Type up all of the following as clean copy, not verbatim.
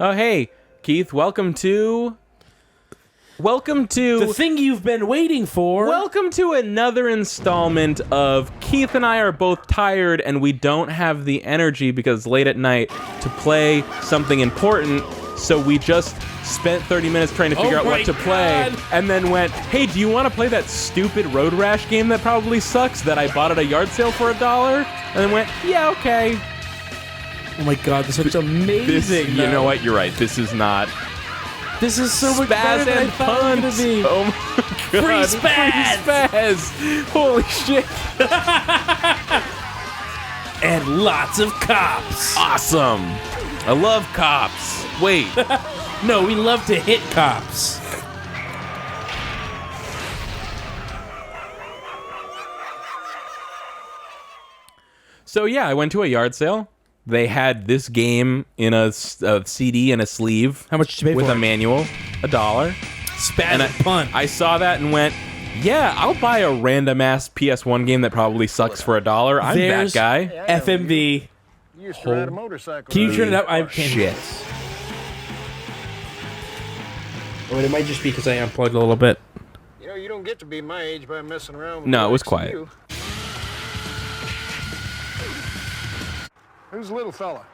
Oh, hey, Keith, welcome to The thing you've been waiting for. welcome to another installment of Keith and I are both tired and we don't have the energy because it's late at night to play something important, so we just spent 30 minutes trying to figure out what to play and then went, hey, do you want to play that stupid Road Rash game that probably sucks that I bought at a yard sale for $1? And then went, yeah, okay. Oh my god, this looks amazing. You know what? You're right. This is not... This is so much better than I thought it was gonna be. Oh my god. Free spaz! Free spaz! Holy shit. And lots of cops. Awesome. I love cops. Wait. No, we love to hit cops. So yeah, I went to a yard sale. They had this game in a CD and a sleeve. How much did you pay with for a it? manual? $1. Spaz And and punt. I saw that and went, yeah, I'll buy a random ass PS1 game that probably sucks for $1. I'm There's that guy. FMV. You used to ride a motorcycle. Can you turn it up? I can't Shit. hear this. Oh, it might just be because I unplugged a little bit. You know, you don't get to be my age by messing around with No, it was boys like quiet. you. Who's the little fella?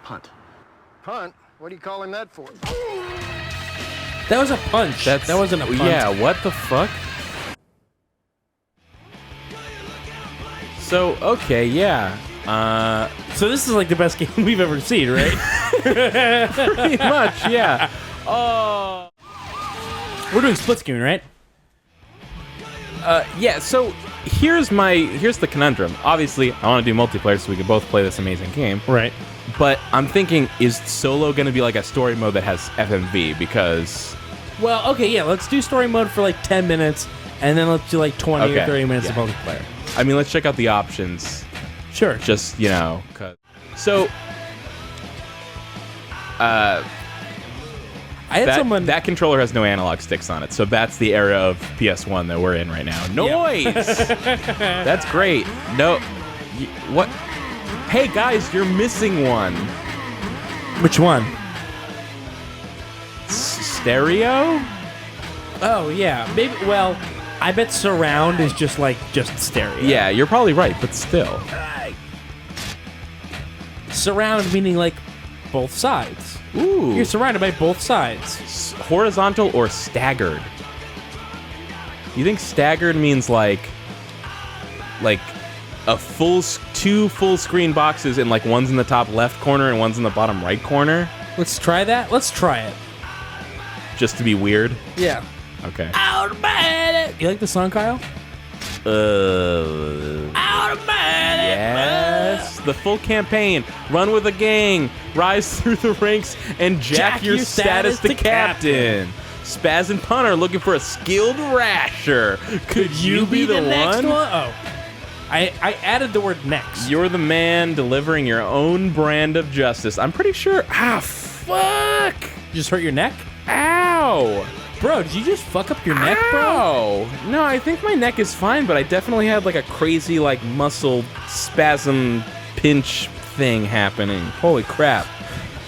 Punt. Punt? What are you calling that for? That was a punch. That wasn't a punt. Yeah, what the fuck? So, okay, yeah. So this is like the best game we've ever seen, right? Pretty much, yeah. Oh. We're doing split screen, right? Yeah, so here's the conundrum. Obviously, I want to do multiplayer so we can both play this amazing game. Right. But I'm thinking, is solo going to be like a story mode that has FMV? Because... Well, okay, yeah, let's do story mode for like 10 minutes, and then let's do like 20 Okay, or 30 minutes yeah. of multiplayer. I mean, let's check out the options. Sure. Just, you know... So... I had someone... That controller has no analog sticks on it, so that's the era of PS1 that we're in right now. Noise! That's great. No... What? Hey, guys, you're missing one. Which one? Stereo? Oh, yeah. Maybe, well, I bet surround is just stereo. Yeah, you're probably right, but still. Surround meaning like both sides. Ooh. You're surrounded by both sides. Horizontal or staggered? You think staggered means like a two full screen boxes and like one's in the top left corner and one's in the bottom right corner? Let's try that. Let's try it. Just to be weird? Yeah. Okay. Automatic. You like the song, Kyle? Automatic. Yes. The full campaign. Run with a gang. Rise through the ranks and jack your status to captain. Spaz and Punt are looking for a skilled rasher. Could you be the next one? Oh. I added the word next. You're the man delivering your own brand of justice. I'm pretty sure... Ah, fuck! You just hurt your neck? Ow! Bro, did you just fuck up your neck, bro? Ow! No, I think my neck is fine, but I definitely had like a crazy like muscle spasm pinch thing happening. Holy crap.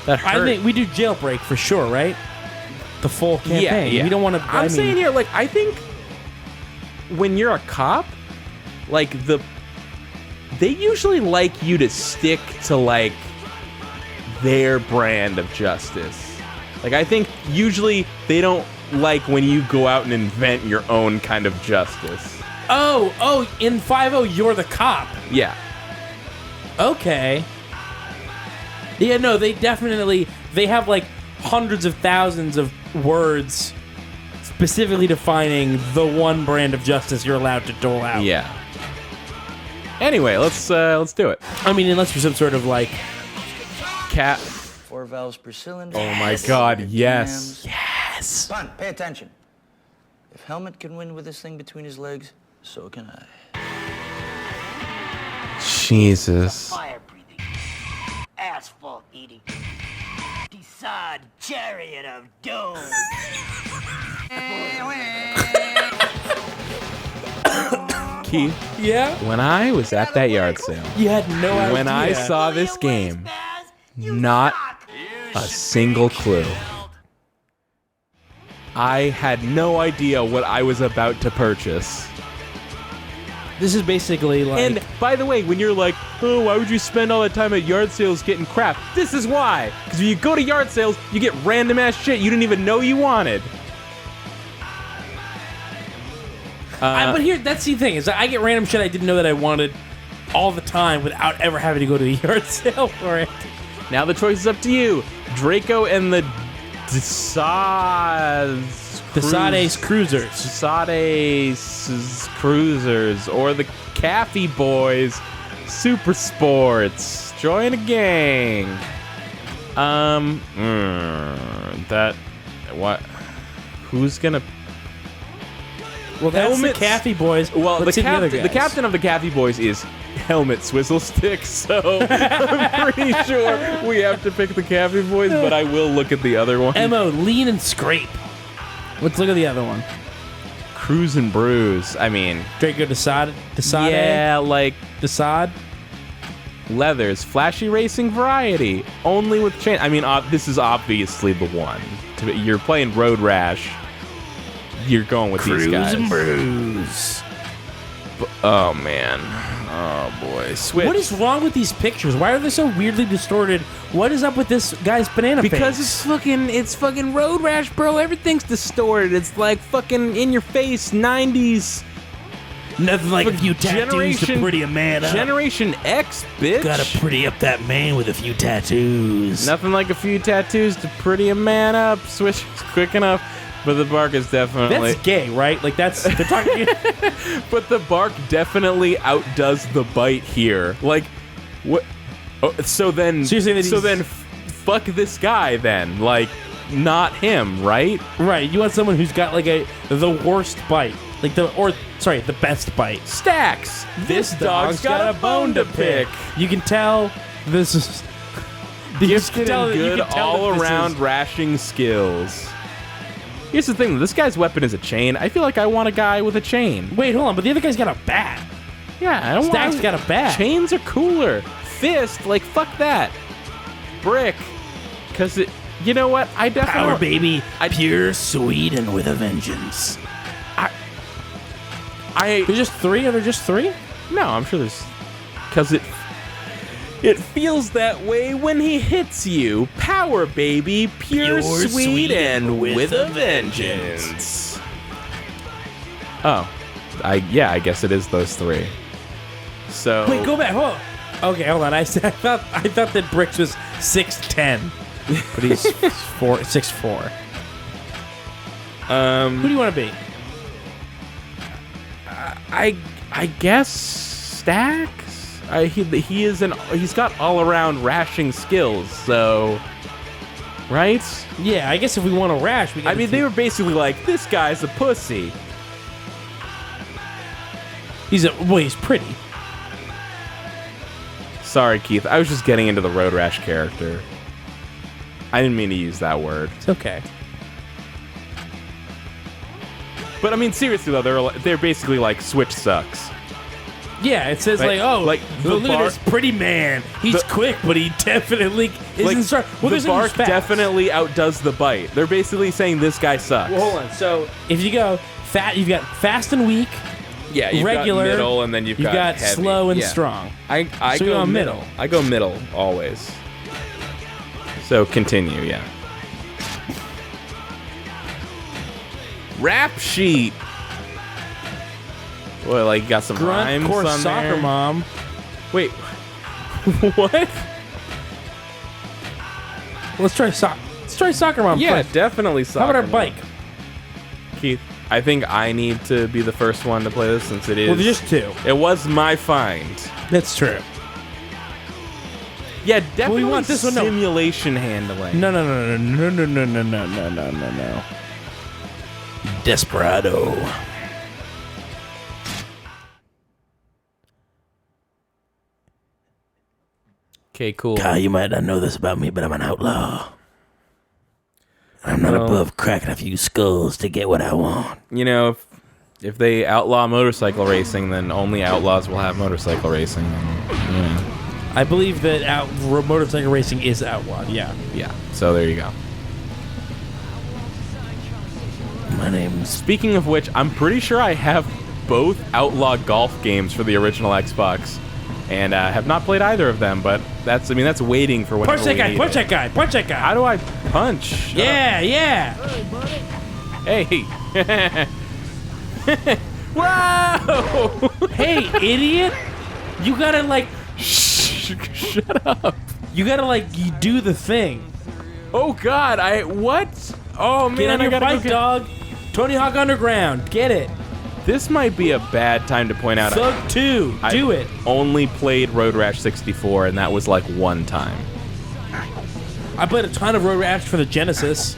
That hurt. I think we do Jailbreak for sure, right? The full campaign. Yeah. We don't want to... I'm saying here, like, I think when you're a cop, like, they usually like you to stick to, like, their brand of justice. Like, I think usually they don't like when you go out and invent your own kind of justice. Oh, in 5-0, you're the cop. Yeah. Okay. Yeah, no, they have, like, hundreds of thousands of words specifically defining the one brand of justice you're allowed to dole out. Yeah. Anyway, let's do it. I mean, unless you're some sort of, like... Cat. 4 valves per cylinder. Oh my god, yes. Yes! Punt, pay attention. If Helmet can win with this thing between his legs, so can I. Jesus. Fire-breathing, asphalt-eating, Decide chariot of doom. Keith, Yeah? when I was at that yard sale, You had no idea. when I saw this game, not a single clue. I had no idea what I was about to purchase. This is basically like... And by the way, when you're like, oh, why would you spend all that time at yard sales getting crap? This is why. Because when you go to yard sales, you get random ass shit you didn't even know you wanted. but here, that's the thing, is I get random shit I didn't know that I wanted all the time without ever having to go to a yard sale for it. Now the choice is up to you. Draco and the Desade's Cruisers. Desade's Cruisers or the Caffey Boys Super Sports. Join a gang. What? Who's gonna? Well, that's Helmets. the Caffey Boys. Well, Let's see other the guys. captain of the Caffey Boys is Helmet Swizzle Stick, so I'm pretty sure we have to pick the Caffey Boys, but I will look at the other one. M.O. Lean and Scrape. Let's look at the other one. Cruise and Bruise. I mean, Draco Desade. yeah, like Desade. leathers, flashy racing variety, only with chain. I mean, this is obviously the one. You're playing Road Rash. You're going with these guys. Cruise and Bruise. Oh man. Oh boy. Switch. What is wrong with these pictures? Why are they so weirdly distorted? What is up with this guy's banana Because face? it's fucking Road Rash, bro. Everything's distorted. It's like fucking in your face 90s. Nothing like a few tattoos to Generation- pretty a man up. Generation X, bitch. Gotta pretty up that man with a few tattoos. Nothing like a few tattoos to pretty a man up. Switch is quick enough. But the bark is definitely... That's gay, right? Like, that's... They're talking... But the bark definitely outdoes the bite here. Like, what? Oh, so then... So you're saying that so he's- then fuck this guy then. Like, not him, right? Right, you want someone who's got, like, the worst bite. Like, the best bite. Stacks. This dog's got a bone to pick. You can tell this is... Gifted and good all-around rashing skills. Here's the thing, this guy's weapon is a chain. I feel like I want a guy with a chain. Wait, hold on, but the other guy's got a bat. Yeah, I don't Stack's want... got a bat. Chains are cooler. Fist, like, fuck that. Brick. Because it... You know what? I definitely... Power, baby. Pure, sweet, and with a vengeance. There's just three? Are there just three? No, I'm sure there's... Because it feels that way when he hits you. Power, baby. Pure, sweet, and with a vengeance. Oh. I guess it is those three. So... Wait, go back. Hold on. Okay, hold on. I thought that Bricks was 6'10", but he's 6'4". Who do you want to be? I guess Stacks. He's got all around rashing skills. So, right? Yeah, I guess if we want to rash, we. They were basically like, this guy's a pussy. He's pretty. Sorry, Keith. I was just getting into the Road Rash character. I didn't mean to use that word. It's okay. But I mean, seriously though, they're basically like Switch sucks. Yeah, it says Like look at this pretty man. He's quick, but he definitely isn't strong. Well, the bark definitely outdoes the bite. They're basically saying this guy sucks. Well, hold on. So if you go fat, you've got fast and weak. Yeah, you've regular, got middle, and then you've got heavy. slow and Yeah. strong. I So go you're on middle. I go middle always. So continue, yeah. Rap sheet. Boy, like you got some Grunt, rhymes course, on soccer there. mom. Wait, what? Let's try soccer mom. Yeah, first. definitely soccer. How about our mom. bike? Keith? I think I need to be the first one to play this since it is. Well, there's just two. It was my find. That's true. Yeah, definitely. we want this one, no. Simulation handling. No. Desperado. Okay, cool. You might not know this about me, but I'm an outlaw. I'm not above cracking a few skulls to get what I want. You know, if they outlaw motorcycle racing, then only outlaws will have motorcycle racing. Yeah. I believe that motorcycle racing is outlawed. Yeah. Yeah. So there you go. My name's Speaking of which, I'm pretty sure I have both Outlaw Golf games for the original Xbox, and have not played either of them. But that's waiting for whenever punch that we guy. need Punch it. that guy. Punch that guy. How do I punch? Yeah. Yeah. Hey. Whoa! Hey, idiot! You gotta like. Shut up. You gotta like. You do the thing. Oh God! What? Oh man! Get on I your gotta bike, go dog. Tony Hawk Underground. Get it. This might be a bad time to point out. Thug 2. Do it. Only played Road Rash 64, and that was like one time. I played a ton of Road Rash for the Genesis.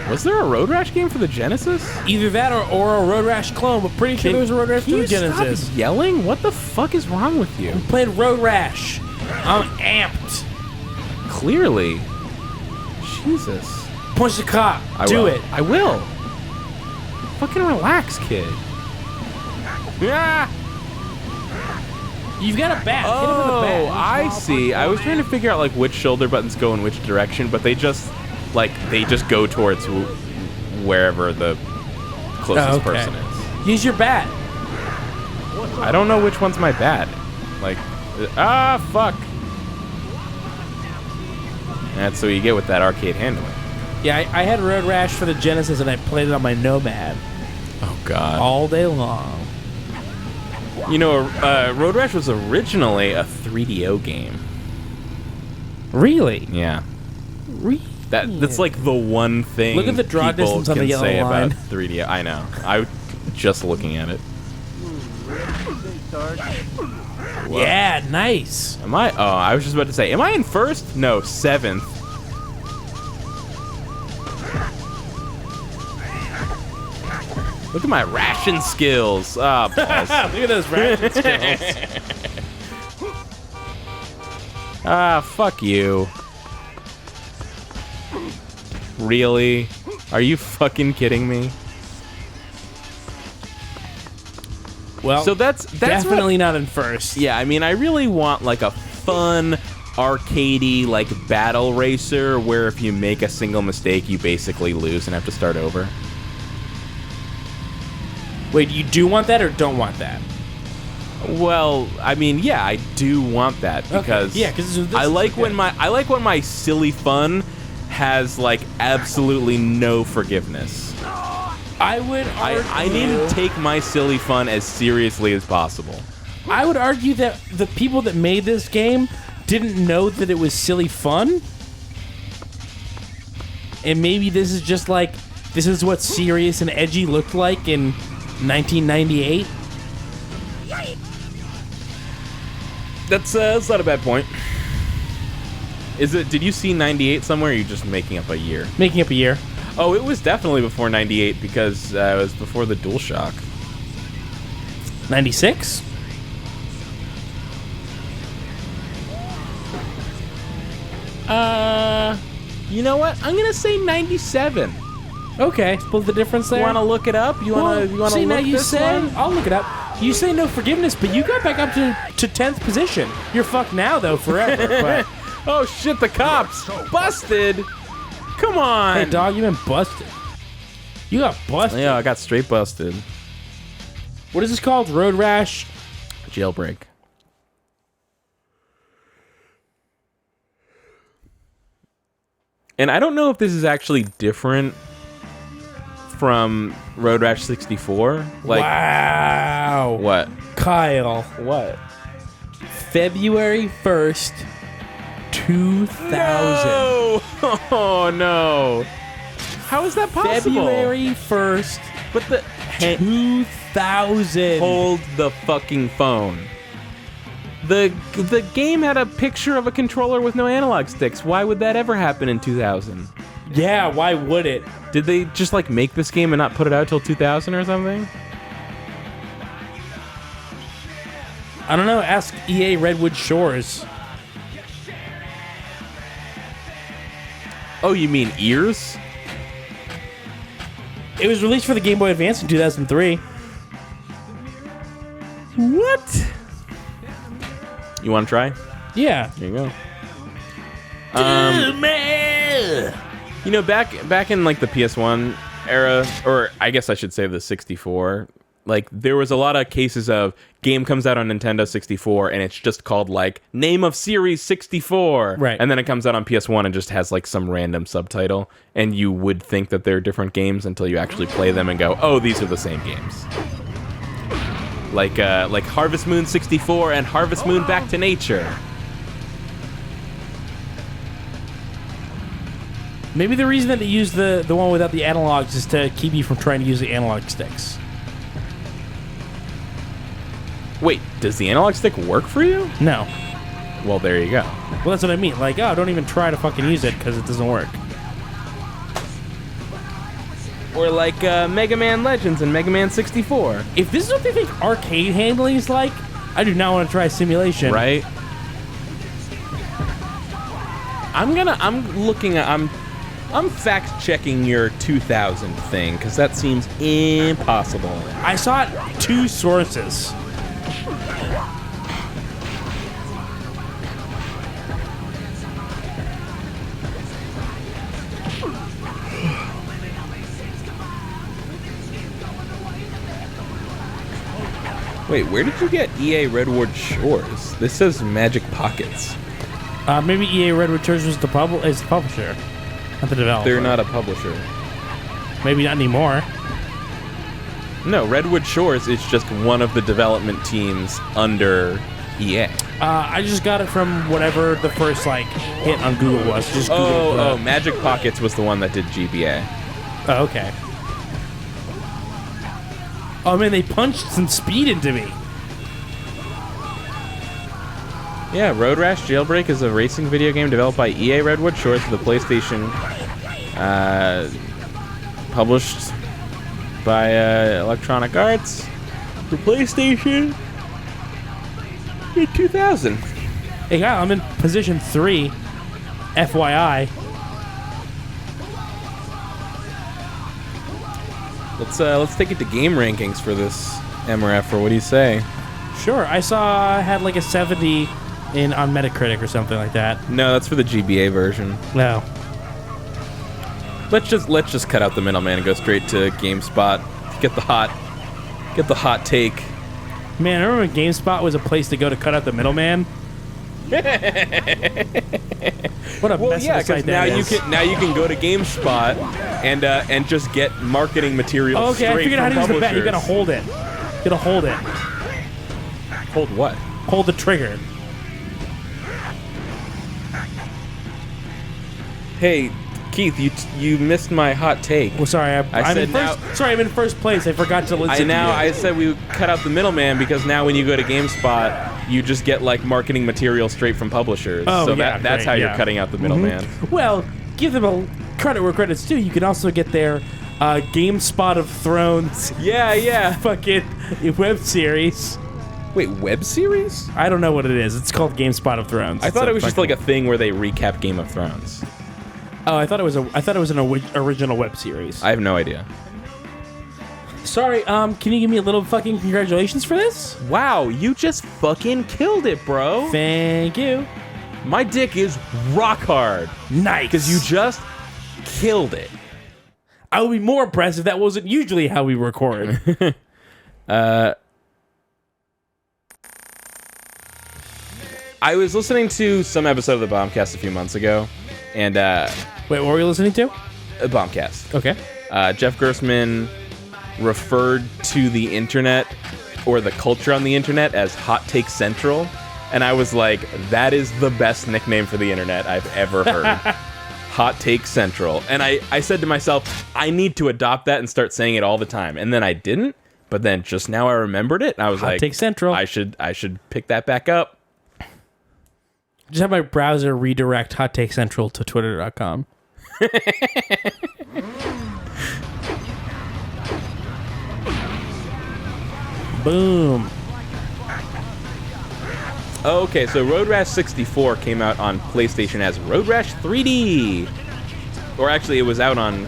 Was there a Road Rash game for the Genesis? Either that or a Road Rash clone, but pretty sure there was a Road Rash for Can the you Genesis. stop yelling? What the fuck is wrong with you? Played Road Rash. I'm amped. Clearly. Jesus. Punch the cop. Do will. it. I will. Fucking relax, kid. Yeah. You've got a bat. Hit him with a Oh, bat. I see. I was trying to figure out like which shoulder buttons go in which direction, but they just go towards wherever the closest person is. Use your bat. I don't know which one's my bat. Like, fuck. That's what you get with that arcade handling. Yeah, I had Road Rash for the Genesis, and I played it on my Nomad Oh God. all day long. You know, Road Rash was originally a 3DO game. Really? Yeah. Really? That's like the one thing. Look at the draw people distance on the can yellow say line. about 3DO. I know. I was just looking at it. Yeah, nice. Am I? Oh, I was just about to say. Am I in first? No, 7th. Look at my ration skills. Ah, balls. Look at those ration skills. Fuck you. Really? Are you fucking kidding me? Well, So that's definitely not in first. Yeah, I mean, I really want like a fun, arcadey, like battle racer where if you make a single mistake, you basically lose and have to start over. Wait, you do want that or don't want that? Well, I mean, yeah, I do want that because Yeah, 'cause this I is like okay. when my silly fun has like absolutely no forgiveness. I would argue, I need to take my silly fun as seriously as possible. I would argue that the people that made this game didn't know that it was silly fun. And maybe this is just like, this is what serious and edgy looked like in 1998. That's not a bad point. Did you see 98 somewhere, or are you just making up a year? Making up a year. Oh, it was definitely before 98 because it was before the DualShock. 96? You know what? I'm gonna say 97. Okay, split the difference there. You want to look it up? You want to see, now look you this say, one? I'll look it up. You say no forgiveness, but you got back up to 10th position. You're fucked now, though, forever. But Oh shit! The cops busted. Come on. hey, dog, you've been busted. You got busted. Yeah, I got straight busted. What is this called? Road Rash? Jailbreak. And I don't know if this is actually different from Road Rash 64. Like, wow. what? Kyle. What? February 1st, 2000. No! Oh no! How is that possible? February 1st, But the 2000. hold the fucking phone. The game had a picture of a controller with no analog sticks. Why would that ever happen in 2000? Yeah, why would it? Did they just like make this game and not put it out till 2000 or something? I don't know. Ask EA Redwood Shores. Oh, you mean ears? It was released for the Game Boy Advance in 2003. What? You want to try? Yeah. Here you go. You know, back in like the PS1 era, or I guess I should say the 64, like there was a lot of cases of game comes out on Nintendo 64 and it's just called like name of series 64. Right. And then it comes out on PS1 and just has like some random subtitle, and you would think that they're different games until you actually play them and go, oh, these are the same games. Like Harvest Moon 64 and Harvest Moon Back to Nature. Maybe the reason that they use the one without the analogs is to keep you from trying to use the analog sticks. Wait, does the analog stick work for you? No. Well, there you go. Well, that's what I mean. Like, oh, don't even try to fucking use it because it doesn't work. Or like Mega Man Legends and Mega Man 64. If this is what they think arcade handling is like, I do not want to try simulation. Right? I'm fact checking your 2000 thing because that seems impossible. I saw it 2 sources. Wait, where did you get EA Redwood Shores? This says Magic Pockets. Maybe EA Redwood Shores was the publisher, not the developer. They're not a publisher. Maybe not anymore. No, Redwood Shores is just one of the development teams under EA. I just got it from whatever the first hit on Google was. Just Google Magic Pockets was the one that did GBA. Oh, okay. Oh man, they punched some speed into me. Yeah, Road Rash Jailbreak is a racing video game developed by EA Redwood Shores for the PlayStation. Published by Electronic Arts for PlayStation in 2000. Hey, guy, I'm in position 3. FYI. Let's take it to game rankings for this MRF, or what do you say? Sure, I saw I had a 70 on Metacritic or something like that. No, that's for the GBA version. No. Let's just cut out the middleman and go straight to GameSpot. Get the hot take. Man, I remember when GameSpot was a place to go to cut out the middleman. What a mess of a site now that is. now you can go to GameSpot and just get marketing materials Okay, I straight figured out from how to use the bat. You publishers. gotta hold it. You gotta hold it. Hold what? Hold the trigger. Hey, Keith, you missed my hot take. Well, sorry, I'm in first place. I forgot to listen to you. I said we would cut out the middleman because now when you go to GameSpot, you just get maketing material straight from publishers. Oh, so yeah, that's how you're cutting out the middleman. Well, give them a credit where credit's due. You can also get their GameSpot of Thrones. Yeah. Fucking web series. Wait, web series? I don't know what it is. It's called GameSpot of Thrones. I thought it was just a thing where they recap Game of Thrones. Oh, I thought it was an original web series. I have no idea. Sorry, can you give me a little fucking congratulations for this? Wow, you just fucking killed it, bro. Thank you. My dick is rock hard. Nice. Because you just killed it. I would be more impressed if that wasn't usually how we record. I was listening to some episode of the Bombcast a few months ago, and Wait, what were you listening to? a Bombcast. Okay. Jeff Gerstmann referred to the internet or the culture on the internet as Hot Take Central, and I was like, that is the best nickname for the internet I've ever heard. Hot Take Central. And I said to myself, I need to adopt that and start saying it all the time. And then I didn't, but then just now I remembered it, and I was Hot Take Central. I should pick that back up. Just have my browser redirect Hot Take Central to twitter.com. Boom. Okay, so Road Rash 64 came out on PlayStation as Road Rash 3D. Or actually, it was out on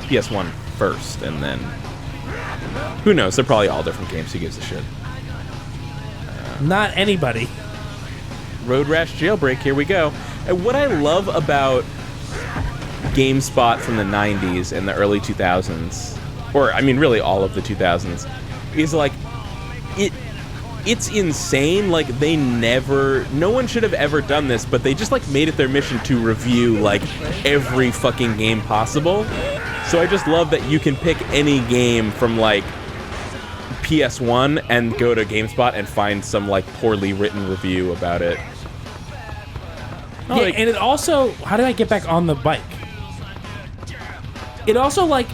PS1 first, and then... Who knows? They're probably all different games. Who gives a shit? Not anybody. Road Rash Jailbreak, here we go. And what I love about GameSpot from the 90s and the early 2000s, or I mean really all of the 2000s, is like it's insane. Like no one should have ever done this, but they just like made it their mission to review like every fucking game possible. So I just love that you can pick any game from like PS1 and go to GameSpot and find some like poorly written review about it. Yeah, and it also, how do I get back on the bike? It also like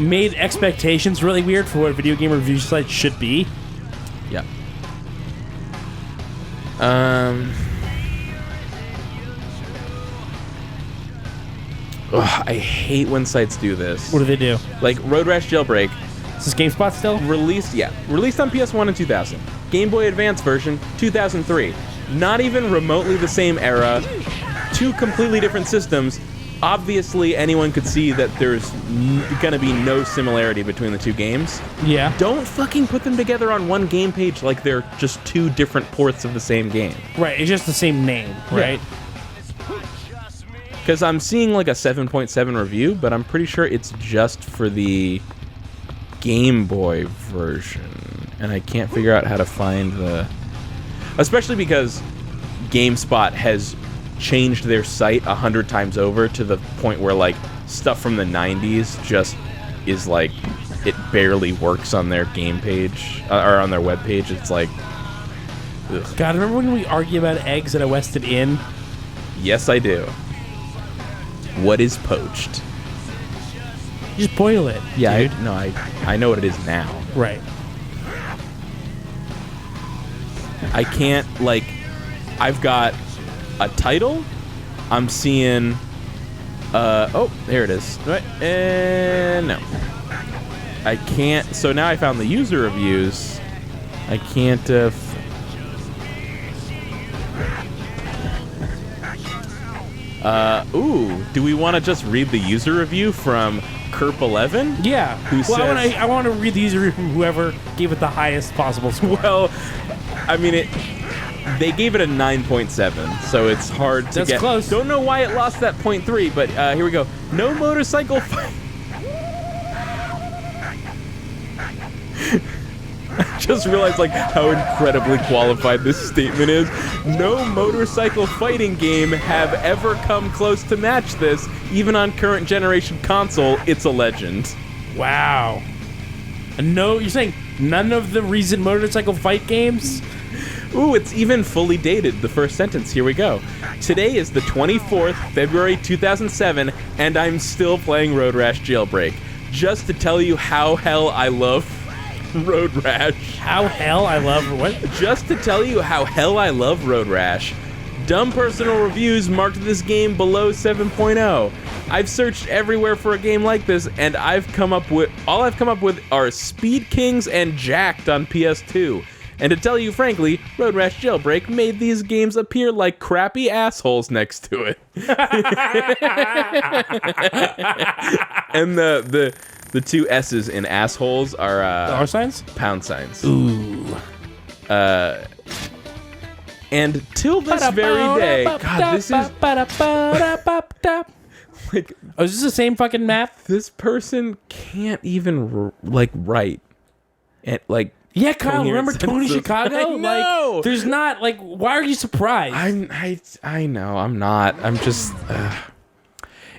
made expectations really weird for what a video game review site should be. Yeah. I hate when sites do this. What do they do? Like Road Rash Jailbreak. Is this GameSpot still? Released on PS1 in 2000. Game Boy Advance version, 2003. Not even remotely the same era. Two completely different systems. Obviously, anyone could see that there's gonna be no similarity between the two games. Yeah. Don't fucking put them together on one game page like they're just two different ports of the same game. Right, it's just the same name, right? Because I'm seeing like a 7.7 review, but I'm pretty sure it's just for the Game Boy version. And I can't figure out how to find the... Especially because GameSpot has changed their site 100 times over to the point where like stuff from the 90s just is like it barely works on their game page or on their web page. It's like ugh. God, remember when we argue about eggs at a Wested Inn? Yes, I do. What is poached? You just boil it. Yeah, dude. I know what it is now. Right. I can't like I've got a title. I'm seeing oh, there it is. Right. No. I can't. So now I found the user reviews. I can't ooh, do we want to just read the user review from Kerp11? Yeah. Who says, I want to read the user review from whoever gave it the highest possible score. Well, I mean, they gave it a 9.7, so it's hard to That's get. close. Don't know why it lost that 0.3, but here we go. No motorcycle fight. I just realized like how incredibly qualified this statement is. No motorcycle fighting game have ever come close to match this, even on current generation console. It's a legend. Wow. No, you're saying none of the recent motorcycle fight games? Ooh, it's even fully dated. The first sentence. Here we go. Today is the 24th, February 2007, and I'm still playing Road Rash Jailbreak. Just to tell you how hell I love Road Rash. How hell I love what? Just to tell you how hell I love Road Rash. Dumb personal reviews marked this game below 7.0. I've searched everywhere for a game like this, and all I've come up with are Speed Kings and Jacked on PS2. And to tell you frankly, Road Rash Jailbreak made these games appear like crappy assholes next to it. And the two S's in assholes are Dollar signs? Pound signs. Ooh. And till this very day, God, this is like, oh, is this the same fucking map? this person can't even like write and like. Yeah, Kyle, coherent remember Tony sentences. Chicago? I know. Like, there's not, like, why are you surprised? I know, I'm not. I'm just...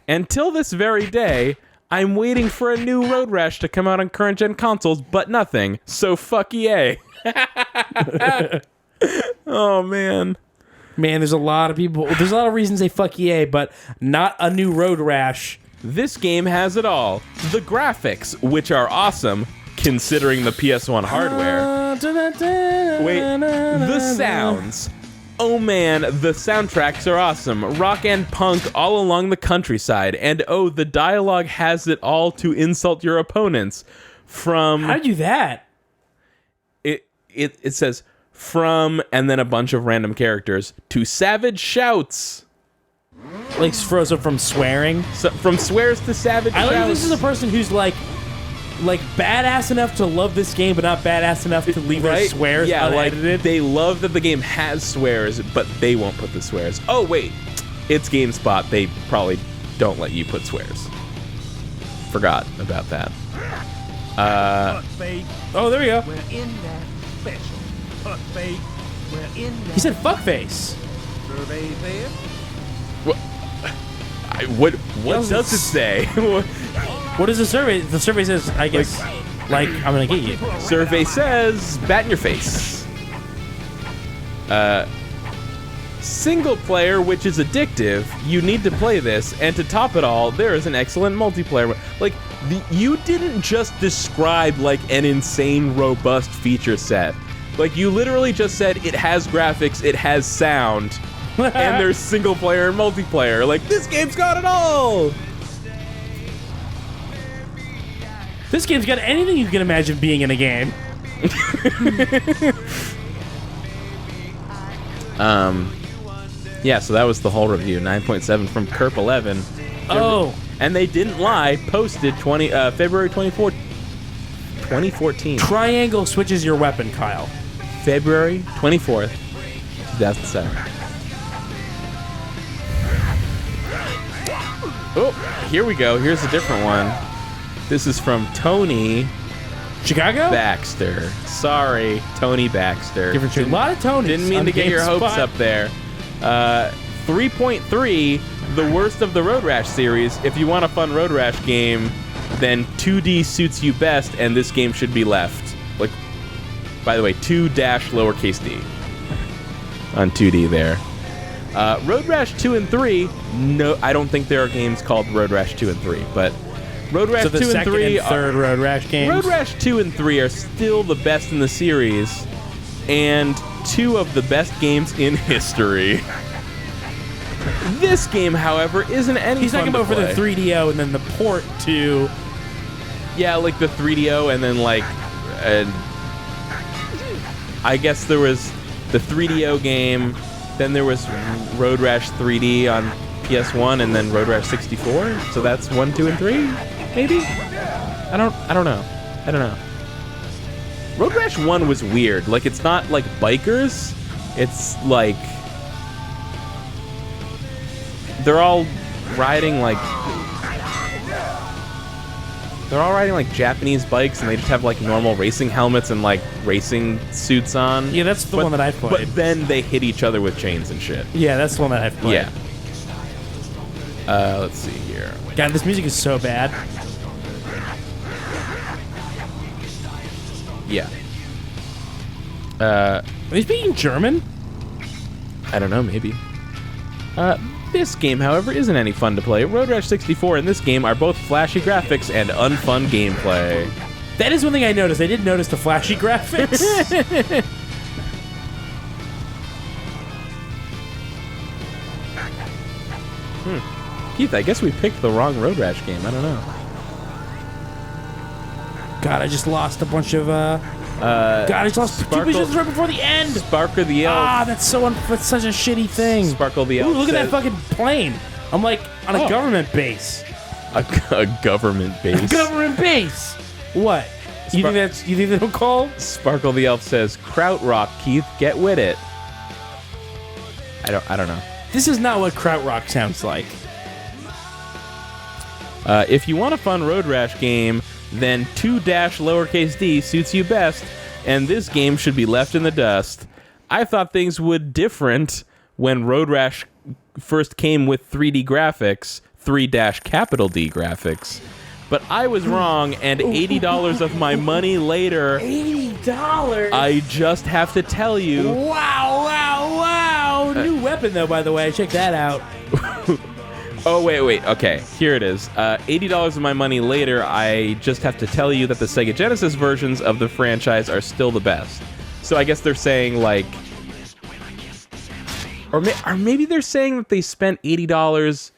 Until this very day, I'm waiting for a new Road Rash to come out on current-gen consoles, but nothing. So fuck EA. Oh, man. Man, there's a lot of people, there's a lot of reasons they fuck EA, but not a new Road Rash. This game has it all. The graphics, which are awesome, considering the PS1 hardware. Wait, the sounds. Oh man, the soundtracks are awesome. Rock and punk all along the countryside. And oh, the dialogue has it all to insult your opponents. From... How'd you do that? It says, from, and then a bunch of random characters, to savage shouts. Like, frozen from swearing? So, from swears to savage I shouts. like this is a person who's like, like badass enough to love this game, but not badass enough to leave their Right? swears Yeah, like unedited. they love that the game has swears, but they won't put the swears. Oh wait, it's GameSpot. They probably don't let you put swears. Forgot about that. Oh, there we go. We're in that special. Fuck face. We're in that He said fuckface. survey there. What does does it it say? What is the survey? The survey says, I guess, like I'm gonna get you. Survey says, bat in your face. Single player, which is addictive. You need to play this, and to top it all, there is an excellent multiplayer. Like, you didn't just describe like an insane, robust feature set. Like, you literally just said it has graphics, it has sound, and there's single player and multiplayer. Like, this game's got it all. This game's got anything you can imagine being in a game. Yeah, so that was the whole review. 9.7 from Kerp11. Oh, And they didn't lie. Posted February 24th, 2014. triangle switches your weapon, Kyle. February 24th, 2007. Oh, here we go. Here's a different one. This is from Tony Chicago? Baxter. Sorry, Tony Baxter. Different shit. A lot of Tonys. Didn't mean on to get your hopes GameSpot. up there. 3.3, the worst of the Road Rash series. If you want a fun Road Rash game, then 2D suits you best, and this game should be left. Like, by the way, 2-lowercase d on 2D there. Road Rash 2 and 3, no, I don't think there are games called Road Rash 2 and 3, but Road Rash So the 2 and second 3 and third Road Rash games. Road Rash 2 and 3 are still the best in the series, and two of the best games in history. This game, however, isn't any He's fun talking to about for the play. 3DO and then the port to. Yeah, like the 3DO, and then like, I guess there was the 3DO game, then there was Road Rash 3D on PS1, and then Road Rash 64. So that's 1, 2, and 3, maybe. I don't know. Road Rash 1 was weird. Like, it's not like bikers. It's like they're all riding like Japanese bikes, and they just have like normal racing helmets and like racing suits on. Yeah, that's the one that I've played. But then they hit each other with chains and shit. Yeah, that's the one that I've played. Yeah. Let's see here. God, this music is so bad. Yeah. Are you speaking German? I don't know, maybe. This game, however, isn't any fun to play. Road Rash 64 and this game are both flashy graphics and unfun gameplay. That is one thing I noticed. I did notice the flashy graphics. Keith, I guess we picked the wrong Road Rash game. I don't know. God, I just lost a bunch of. God, I just lost two Sparkle- positions right before the end. Sparker the Elf. Ah, that's such a shitty thing. Sparkle the Elf. Ooh, look at that says- fucking plane. I'm like on a Oh. government base. A government base. Government base. What? You think that'll call? Sparkle the Elf says, Krautrock, Keith, get with it. I don't know. This is not what Krautrock sounds like. If you want a fun Road Rash game, then 2-lowercase d suits you best, and this game should be left in the dust. I thought things would different when Road Rash first came with 3D graphics, 3-capital D graphics. But I was wrong, and $80 of my money later, $80. I just have to tell you, Wow. New weapon, though, by the way. Check that out. oh, wait, okay, here it is. $80 of my money later, I just have to tell you that the Sega Genesis versions of the franchise are still the best. So I guess they're saying, like, or maybe they're saying that they spent $80.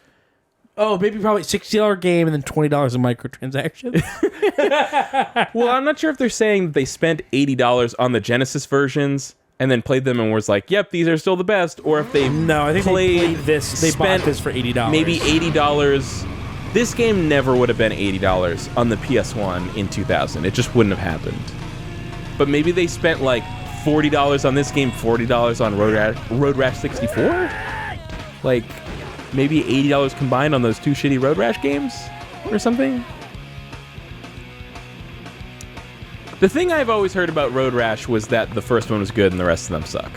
Oh, maybe probably $60 game and then $20 in microtransactions. Well, I'm not sure if they're saying that they spent $80 on the Genesis versions and then played them and was like, yep, these are still the best, or if they No, I think they played this. They bought spent this for $80. maybe $80 This game never would have been $80 on the PS1 in 2000. It just wouldn't have happened. But maybe they spent like $40 on this game, $40 on Road Rash 64? Like, maybe $80 combined on those two shitty Road Rash games? Or something? The thing I've always heard about Road Rash was that the first one was good and the rest of them suck.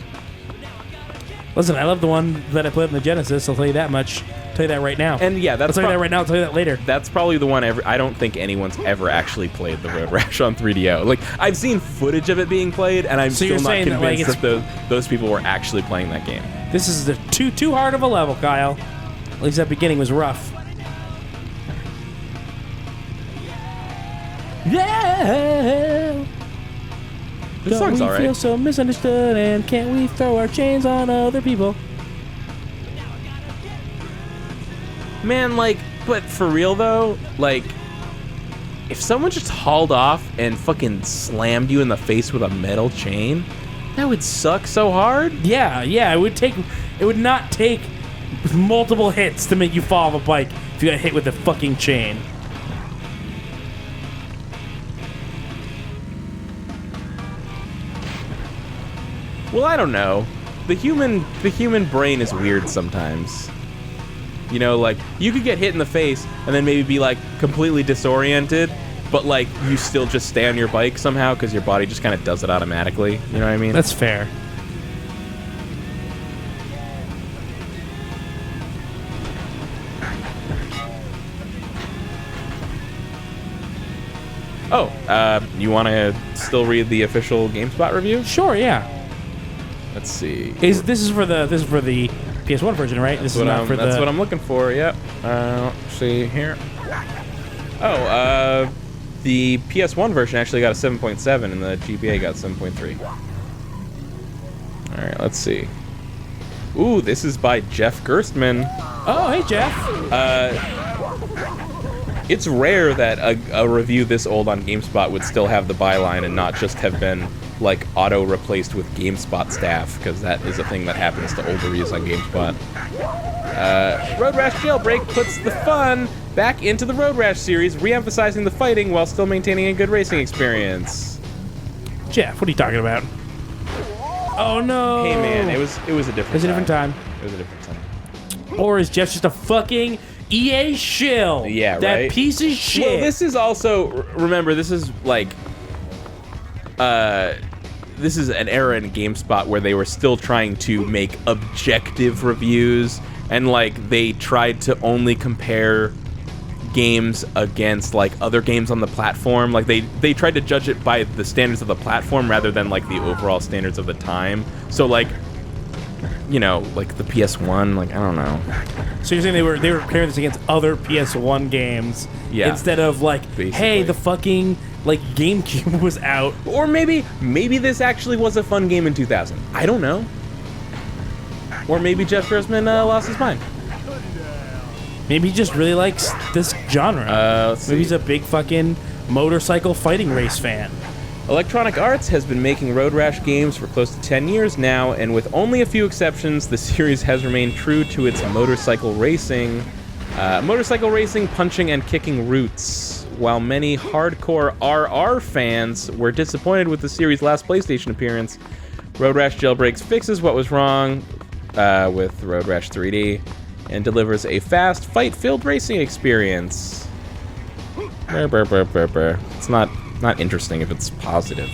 Listen, I love the one that I played on the Genesis. I'll tell you that much. I'll tell you that right now. And yeah, I'll tell you that right now. I'll tell you that later. That's probably the one I don't think anyone's ever actually played the Road Rash on 3DO. Like, I've seen footage of it being played, and I'm still not convinced that those people were actually playing that game. This is the too hard of a level, Kyle. At least that beginning was rough. Yeah. This song's Don't we alright. feel so misunderstood, and can't we throw our chains on other people? Man, like, but for real though, like, if someone just hauled off and fucking slammed you in the face with a metal chain, that would suck so hard. Yeah, it would not take multiple hits to make you fall off a bike if you got hit with a fucking chain. Well, I don't know. The human brain is weird sometimes. You know, like, you could get hit in the face and then maybe be, like, completely disoriented, but, like, you still just stay on your bike somehow because your body just kind of does it automatically. You know what I mean? That's fair. Oh, you want to still read the official GameSpot review? Sure, yeah. Let's see. This is for the PS1 version, right? That's what I'm looking for. Yep. Let's see here. Oh, the PS1 version actually got a 7.7, and the GBA got 7.3. All right, let's see. Ooh, this is by Jeff Gerstmann. Oh, hey, Jeff. It's rare that a review this old on GameSpot would still have the byline and not just have been like auto-replaced with GameSpot staff, because that is a thing that happens to older reviews on GameSpot. Road Rash Jailbreak puts the fun back into the Road Rash series, re-emphasizing the fighting while still maintaining a good racing experience. Jeff, what are you talking about? Oh no! Hey man, it was a different It was a different time. It was a different time. Or is Jeff just a fucking EA shill? Yeah, that right? piece of shit. Well, this is also, remember, this is like, this is an era in GameSpot where they were still trying to make objective reviews, and like they tried to only compare games against like other games on the platform. Like they tried to judge it by the standards of the platform rather than like the overall standards of the time. So like, you know, like the PS1, like I don't know. So you're saying they were comparing this against other PS1 games, Yeah. Instead of like, Basically. hey, the fucking like GameCube was out. Or maybe this actually was a fun game in 2000. I don't know. Or maybe Jeff Gerstmann lost his mind. Maybe he just really likes this genre. Let's see. Maybe he's a big fucking motorcycle fighting race fan. Electronic Arts has been making Road Rash games for close to 10 years now, and with only a few exceptions, the series has remained true to its motorcycle racing, punching, and kicking roots. While many hardcore RR fans were disappointed with the series' last PlayStation appearance, Road Rash Jailbreak fixes what was wrong with Road Rash 3D and delivers a fast, fight-filled racing experience. It's not interesting if it's positive.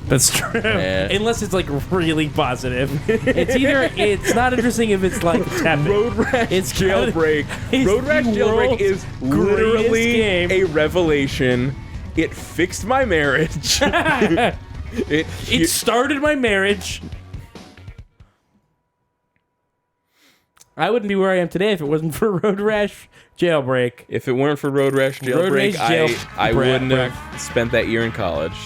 That's true. Yeah. Unless it's like really positive. It's not interesting if it's like tepid. Road Rash Jailbreak. It's Road Rash the Jailbreak world's is greatest literally game. a revelation. It fixed my marriage. It started my marriage. I wouldn't be where I am today if it wasn't for Road Rash Jailbreak. If it weren't for Road Rash Jailbreak, I wouldn't have spent that year in college.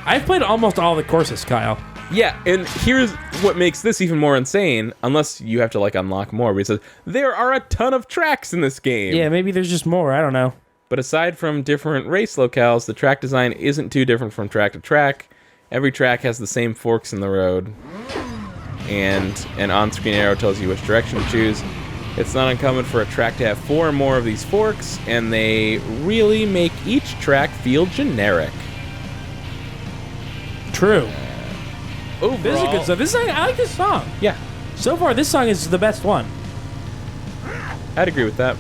I've played almost all the courses, Kyle. Yeah, and here's what makes this even more insane, unless you have to like unlock more, because there are a ton of tracks in this game. Yeah, maybe there's just more. I don't know. But aside from different race locales, the track design isn't too different from track to track. Every track has the same forks in the road, and an on-screen arrow tells you which direction to choose. It's not uncommon for a track to have 4 or more of these forks, and they really make each track feel generic. True. Overall, This is good stuff. I like this song. Yeah, So far, this song is the best one. I'd agree with that.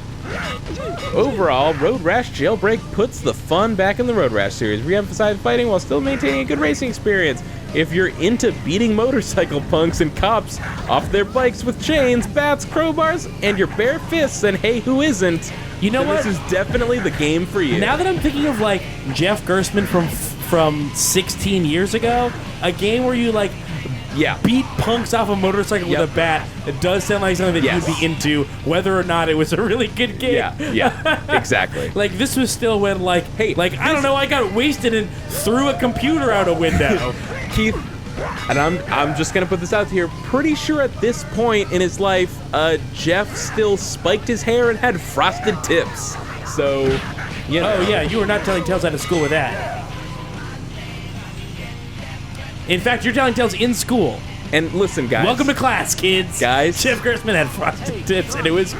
Overall, Road Rash Jailbreak puts the fun back in the Road Rash series, re-emphasizing fighting while still maintaining a good racing experience. If you're into beating motorcycle punks and cops off their bikes with chains, bats, crowbars, and your bare fists, and hey, who isn't? You know then what? This is definitely the game for you. Now that I'm thinking of like Jeff Gerstmann from 16 years ago, a game where you like yeah, beat punks off a motorcycle with a bat, it does sound like something that Yes. you'd be into, whether or not it was a really good game. yeah, exactly. Like this was still when like, hey, like I don't know, I got wasted and threw a computer out a window. Keith, and I'm just gonna put this out here. Pretty sure at this point in his life, Jeff still spiked his hair and had frosted tips. So, you know. Oh yeah, you were not telling tales out of school with that. In fact, you're telling tales in school. And listen, guys. Welcome to class, kids. Guys. Jeff Gerstmann had frosted tips, and it was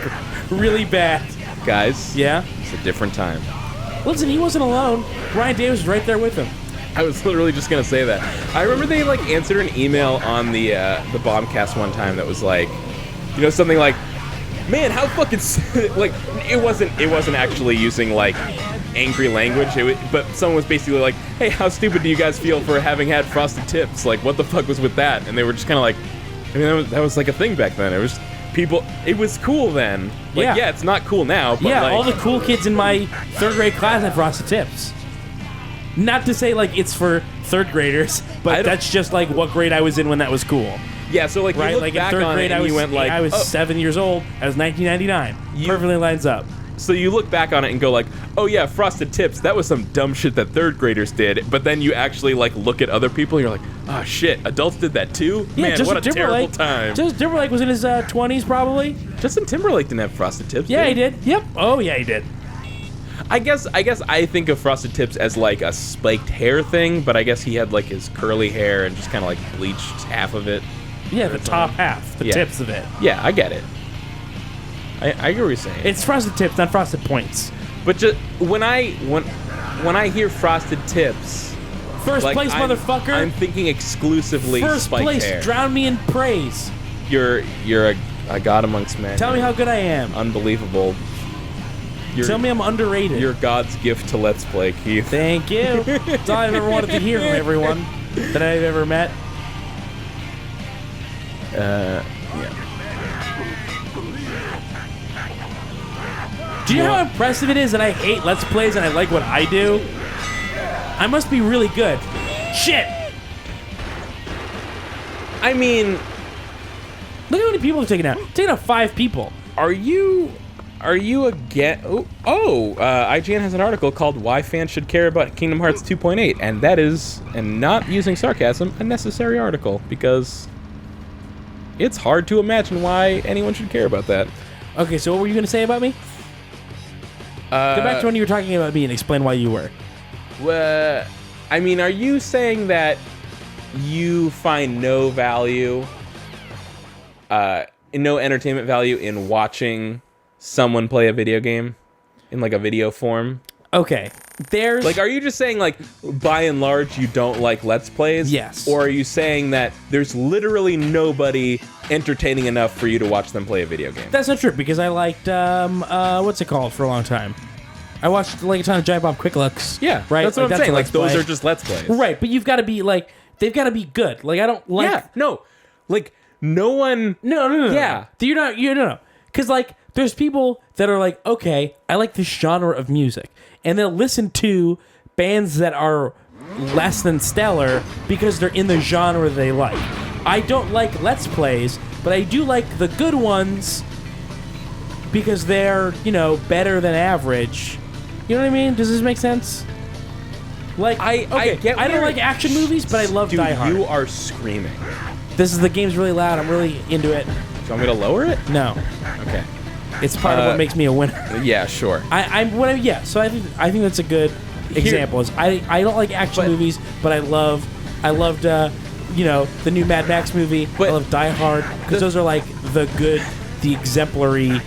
really bad. Guys. Yeah? It's a different time. Listen, he wasn't alone. Ryan Davis was right there with him. I was literally just gonna say that. I remember they like answered an email on the Bombcast one time that was like, you know, something like, man, how fucking like it wasn't actually using like angry language, but someone was basically like, hey, how stupid do you guys feel for having had frosted tips? Like, what the fuck was with that? And they were just kind of like, I mean, that was like a thing back then. It was people. It was cool then. Like, yeah, it's not cool now. But yeah, like, all the cool kids in my third grade class had frosted tips. Not to say like it's for third graders, but that's just like what grade I was in when that was cool. Yeah, so like right, you look like back in third on grade, it and I was you went like, I was 7 years old. That was 1999. Perfectly lines up. So you look back on it and go like, oh yeah, frosted tips, that was some dumb shit that third graders did. But then you actually like look at other people and you're like, oh shit, adults did that too? Yeah, Man, what a terrible time. Justin Timberlake was in his 20s probably. Justin Timberlake didn't have frosted tips. Yeah, did he did. Yep. Oh yeah, he did. I guess I think of frosted tips as like a spiked hair thing, but I guess he had like his curly hair and just kind of like bleached half of it. Yeah, the top half, the tips of it. Yeah, I get it. I get what you're saying. It's frosted tips, not frosted points. But just when I hear frosted tips, first like, place, motherfucker. I'm thinking exclusively first spiked place. hair. Drown me in praise. You're a god amongst men. Tell me how good I am. Unbelievable. Tell me I'm underrated. You're God's gift to Let's Play, Keith. Thank you. That's all I've ever wanted to hear from everyone that I've ever met. Yeah. Do you know how impressive it is that I hate Let's Plays and I like what I do? I must be really good. Shit! I mean, look how many people have taken out. Taken out 5 people. Are you again? IGN has an article called "Why Fans Should Care About Kingdom Hearts 2.8," and that is, and not using sarcasm, a necessary article because it's hard to imagine why anyone should care about that. Okay, so what were you going to say about me? Go back to when you were talking about me and explain why you were. I mean, are you saying that you find no value, no entertainment value in watching someone play a video game in like a video form? Okay, there's like, are you just saying like, by and large, you don't like Let's Plays? Yes. Or are you saying that there's literally nobody entertaining enough for you to watch them play a video game? That's not true because I liked what's it called for a long time. I watched like a ton of Giant Bomb Quick Looks. Yeah, right. That's what I'm saying. Like those play. are just Let's Plays. Right, but you've got to be like they've got to be good. Like I don't like. Yeah. No. Like no one. No. Yeah. You're not. Because like there's people that are like, okay, I like this genre of music, and they'll listen to bands that are less than stellar because they're in the genre they like. I don't like Let's Plays, but I do like the good ones because they're, better than average. You know what I mean? Does this make sense? Like, I get. I don't like action movies, but I love Dude, Die Hard. You are screaming. The game's really loud. I'm really into it. Do you want me to lower it? No. Okay. It's part of what makes me a winner. Yeah, sure. So I think that's a good example. Is I don't like action movies, but I loved the new Mad Max movie. But I love Die Hard because those are like the good the exemplary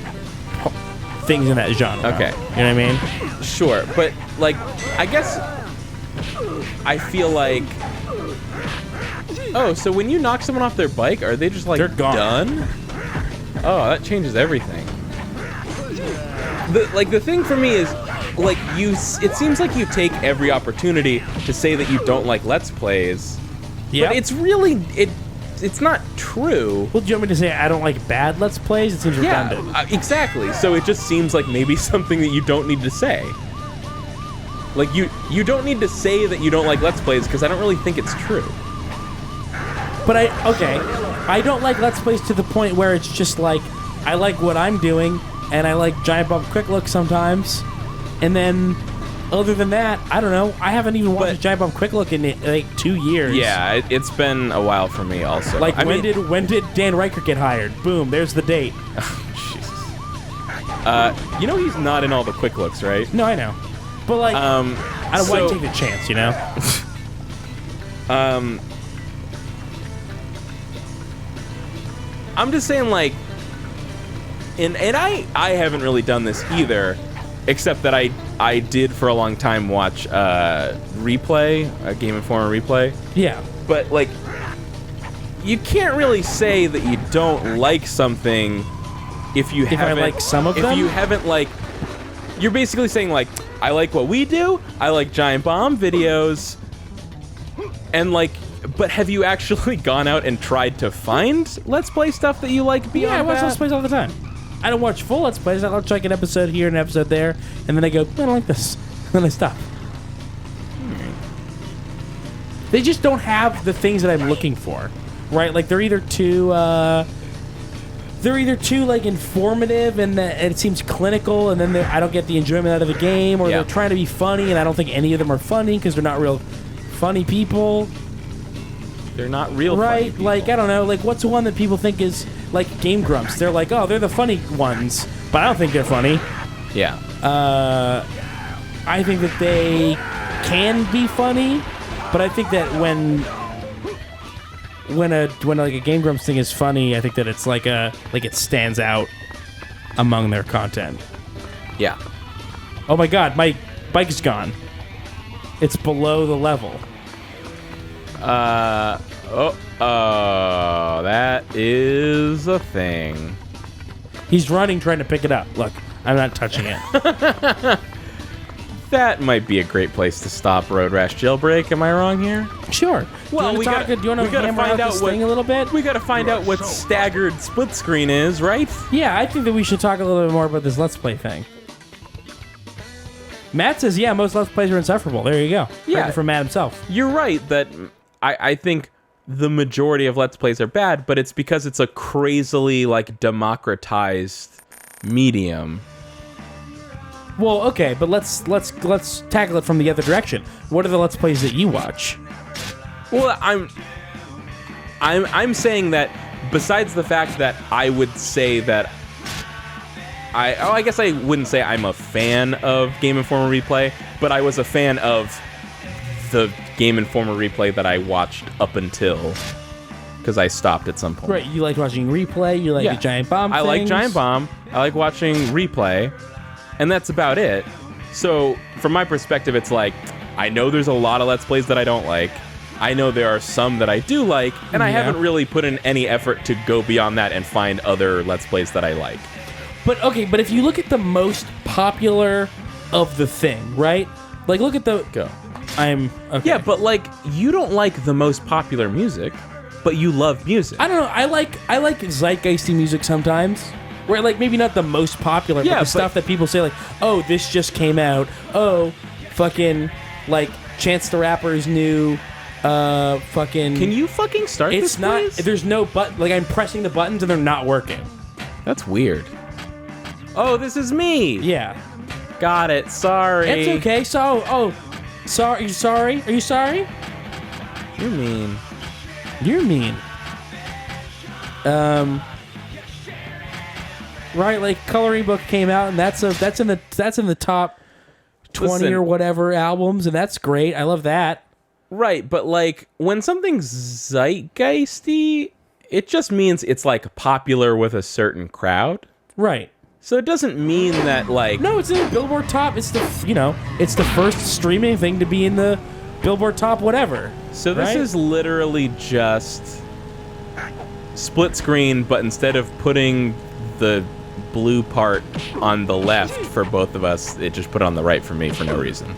things in that genre. Okay. You know what I mean? Sure, but like, I guess I feel like. Oh, so when you knock someone off their bike, are they just like They're gone. done? Oh, that changes everything. The thing for me is, like, it seems like you take every opportunity to say that you don't like Let's Plays. Yeah. But it's really it's not true. Well, do you want me to say I don't like bad Let's Plays? It seems redundant. Yeah, exactly. So it just seems like maybe something that you don't need to say. Like, you don't need to say that you don't like Let's Plays, because I don't really think it's true. But I don't like Let's Plays to the point where it's just like, I like what I'm doing, and I like Giant Bomb Quick Look sometimes, and then, other than that, I don't know. I haven't even watched Giant Bomb Quick Look in like 2 years. Yeah, it's been a while for me also. Like, when did Dan Riker get hired? Boom, there's the date. Jesus. You know he's not in all the Quick Looks, right? No, I know. But like, I don't want to take the chance, you know? I'm just saying, like, and I haven't really done this either, except that I did for a long time watch Replay, a Game Informer Replay. Yeah. But, like, you can't really say that you don't like something if you haven't... I like some of them? If you haven't, like... You're basically saying, like, I like what we do, I like Giant Bomb videos, and, like... But have you actually gone out and tried to find Let's Play stuff that you like beyond Yeah, I watch that? Let's Plays all the time. I don't watch full Let's Plays. I'll check an episode here, an episode there, and then I go, I don't like this. And then I stop. They just don't have the things that I'm looking for, right? Like, they're either too like informative and it seems clinical, and then I don't get the enjoyment out of the game, or Yeah. they're trying to be funny, and I don't think any of them are funny because they're not real funny people. They're not real funny Right, people. like, I don't know, like, what's the one that people think is, like, Game Grumps? They're like, oh, they're the funny ones, but I don't think they're funny. Yeah. I think that they can be funny, but I think that when like a Game Grumps thing is funny, I think that it's like it stands out among their content. Yeah. Oh my god, my bike's gone. It's below the level. That is a thing. He's running, trying to pick it up. Look, I'm not touching it. That might be a great place to stop Road Rash Jailbreak. Am I wrong here? Sure. Well, do you want to hammer out this thing a little bit? We gotta find out what staggered split screen is, right? Yeah, I think that we should talk a little bit more about this Let's Play thing. Matt says, yeah, most Let's Plays are insufferable. There you go. Yeah. Heard it from Matt himself. You're right that I think the majority of Let's Plays are bad, but it's because it's a crazily, like, democratized medium. Well, okay, but let's tackle it from the other direction. What are the Let's Plays that you watch? Well, I'm saying that besides the fact that I would say that I guess I wouldn't say I'm a fan of Game Informer Replay, but I was a fan of the Game Informer Replay that I watched up until, because I stopped at some point. Right, you like watching Replay, you like the Giant Bomb I like things. Giant Bomb, I like watching Replay, and that's about it. So, from my perspective, it's like, I know there's a lot of Let's Plays that I don't like. I know there are some that I do like, and I haven't really put in any effort to go beyond that and find other Let's Plays that I like. But okay, but if you look at the most popular of the thing, right? Like, look at the... Go. Okay. Yeah, but, like, you don't like the most popular music, but you love music. I don't know. I like zeitgeisty music sometimes. Where, like, maybe not the most popular, but the stuff that people say, like, oh, this just came out. Oh, fucking, like, Chance the Rapper's new, fucking... Can you fucking start this, It's not... please? There's no button. Like, I'm pressing the buttons and they're not working. That's weird. Oh, this is me. Yeah. Got it. Sorry. It's okay. So, sorry. Are you sorry? Are you sorry? You're mean. You're mean. Right, like Coloring Book came out, and that's in the top 20 Listen. or whatever albums, and that's great. I love that. Right, but, like, when something's zeitgeisty, It just means it's like popular with a certain crowd. Right. So it doesn't mean that like No, it's in the Billboard Top. It's it's the first streaming thing to be in the Billboard Top whatever. So this right? is literally just split screen, but instead of putting the blue part on the left for both of us, it just put it on the right for me for no reason.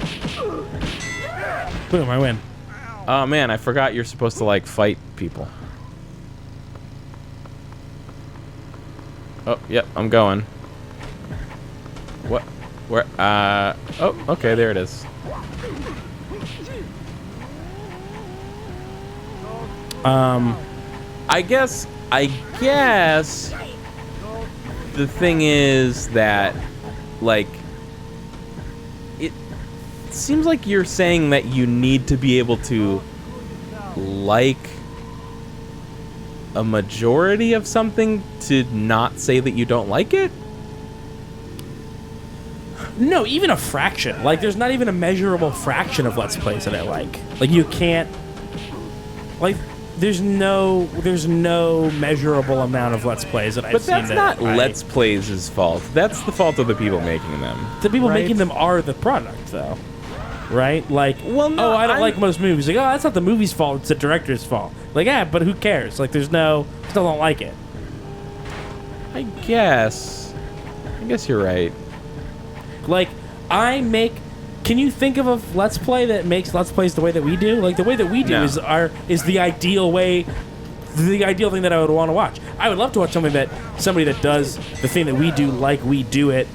Boom, I win. Oh man, I forgot you're supposed to like fight people. Oh, yep, I'm going. What? Where? Oh, okay, there it is. I guess the thing is that, like, it seems like you're saying that you need to be able to like a majority of something to not say that you don't like it? No, even a fraction. Like, there's not even a measurable fraction of Let's Plays that I like. Like, you can't... Like, there's no measurable amount of Let's Plays that I've But seen. that's not Let's Plays' fault. That's the fault of the people making them. The people right? making them are the product, though. Right? Like, Well, no, oh, I don't I'm- like most movies. Like, oh, that's not the movie's fault. It's the director's fault. Like, yeah, but who cares? Like, still don't like it. I guess you're right. Like, can you think of a Let's Play that makes Let's Plays the way that we do? Like, the way that we do No. is the ideal way, the ideal thing that I would want to watch. I would love to watch somebody that does the thing that we do like we do it,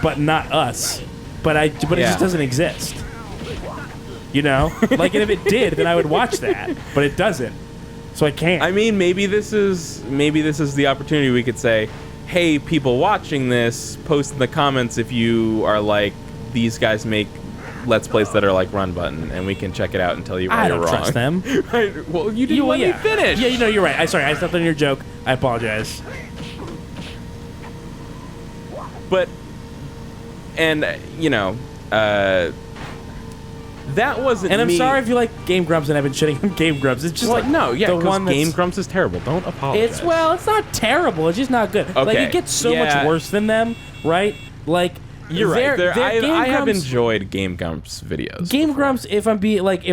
but not us. But it Yeah. just doesn't exist. You know? Like, and if it did, then I would watch that. But it doesn't. So I can't. I mean, maybe this is the opportunity we could say, hey, people watching this, post in the comments if you are like, these guys make Let's Plays that are like Run Button, and we can check it out and tell you why I you're don't wrong. trust them. Right, well, you didn't let me finish. Yeah, you're right. Sorry, I stepped on your joke. I apologize. But, and, that wasn't And I'm me. sorry if you like Game Grumps and I've been shitting on Game Grumps. It's just Well, like no, yeah, the because one that's, Game Grumps is terrible. Don't apologize. it's not terrible. It's just not good. Like, Okay, it gets so yeah. much worse than them, right? Like, You're right. their Game I have Grumps- enjoyed Game Grumps videos. Game before. Grumps, if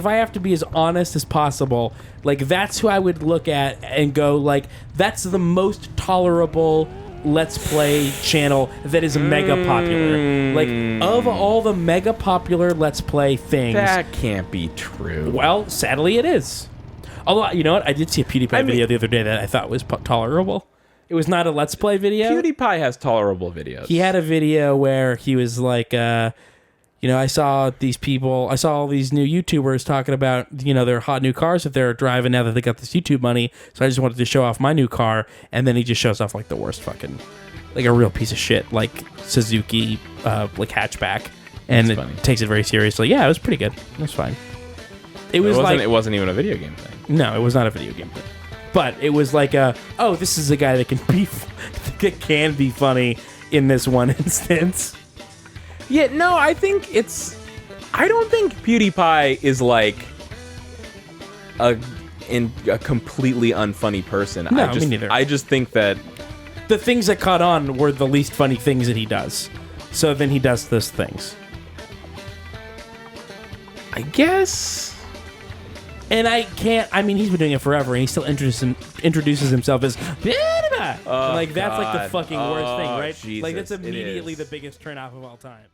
I have to be as honest as possible, like, that's who I would look at and go, like, that's the most tolerable Let's Play channel that is mega popular. Like, of all the mega popular Let's Play things, That can't be true. well, sadly it is. Although, you know what? I did see a PewDiePie video the other day that I thought was tolerable. It was not a Let's Play video. PewDiePie has tolerable videos. He had a video where he was like, I saw all these new YouTubers talking about, their hot new cars that they're driving now that they got this YouTube money. So I just wanted to show off my new car. And then he just shows off like the worst fucking, like a real piece of shit, like Suzuki, like hatchback. And That's it funny. takes it very seriously. Yeah, it was pretty good. It was fine. It wasn't even a video game thing. No, it was not a video game thing. But it was like this is a guy that can be funny in this one instance. Yeah, no, I don't think PewDiePie is like a completely unfunny person. No, me neither. I just think that The things that caught on were the least funny things that he does. So then he does those things. I guess. And he's been doing it forever, and he still introduces himself as like, that's like the fucking worst thing, right? Jesus, Like, that's it immediately is. the biggest turnoff of all time.